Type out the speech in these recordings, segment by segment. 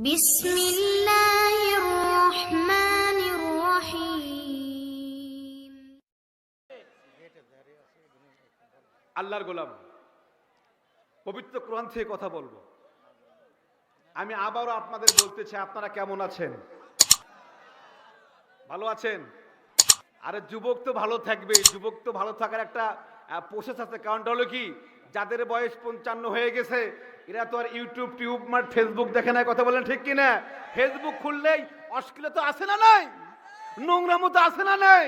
বিসমিল্লাহির রহমানির রহিম। আল্লাহর গোলাম, পবিত্র কোরআন থেকে কথা বলবো। আমি আবারও আপনাদের বলতে চাই, আপনারা কেমন আছেন? ভালো আছেন? আরে যুবক তো ভালো থাকবে, যুবক তো ভালো থাকার একটা প্রসেস আছে। কারণটা হলো কি, যাদের বয়স 55 হয়ে গেছে এরা তো আর ইউটিউব ফেসবুক দেখে না। কথা বলেন ঠিক কিনা? ফেসবুক খুললেই অশ্লীলতা আছে না নাই, নোংরামো তো আছে না নাই।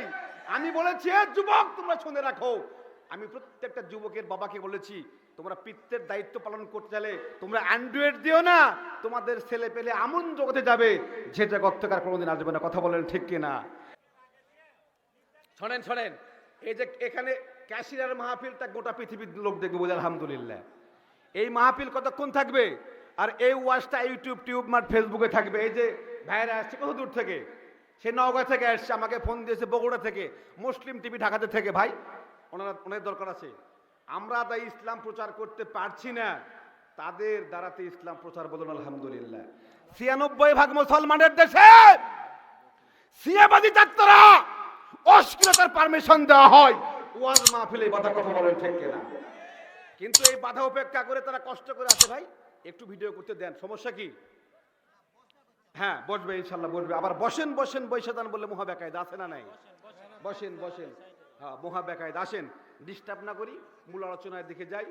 আমি বলেছি যুবক তোমরা শুনে রাখো, আমি প্রত্যেকটা যুবকের বাবাকে বলেছি, তোমরা পিতৃত্বের দায়িত্ব পালন করতে চাইলে তোমরা অ্যান্ড্রয়েড দিও না, তোমাদের ছেলে পেলে এমন জগতে যাবে যেটা গর্তকার কোনোদিন আসবে না। কথা বলেন ঠিক কিনা? শোনেন শোনেন, এই যে এখানে ক্যাশিয়ার মাহফিলটা গোটা পৃথিবীর লোক দেখবে বলে আলহামদুলিল্লাহ। এই মাহফিল কতক্ষণ থাকবে? আর এই ওয়াজটা ইউটিউব ফেসবুকে থাকবে। এই যে ভাইরা আসছে কত দূর থেকে, সে নওগাঁ থেকে আসছে, আমাকে ফোন দিয়েছে বগুড়া থেকে, মুসলিম টিভি ঢাকাতে থেকে। ভাই ওনাদের দরকার আছে। আমরা তাই ইসলাম প্রচার করতে পারছি না, তাদের দ্বারাতে ইসলাম প্রচার বলুন আলহামদুলিল্লাহ। ৯৬% মুসলমানের দেশে সিয়াবাদী ছাত্ররা অশ্লীলতার পারমিশন দেওয়া হয়, ওয়াজ মাহফিলে বাধা। কথা বলেন ঠিক কিনা? কিন্তু এই বাধা উপেক্ষা করে তারা কষ্ট করে আসে। ভাই একটু ভিডিও করতে দেন, সমস্যা কি? হ্যাঁ বসবে, ইনশাল্লাহ বসবে। আবার বসেন বসেন বৈশাদান বললে মহাবেকায়দা আছে না নাই? বসেন বসেন, হ্যাঁ মহাবেকায়দা। আসেন, ডিস্টার্ব না করি, মূল আলোচনার দিকে যাই।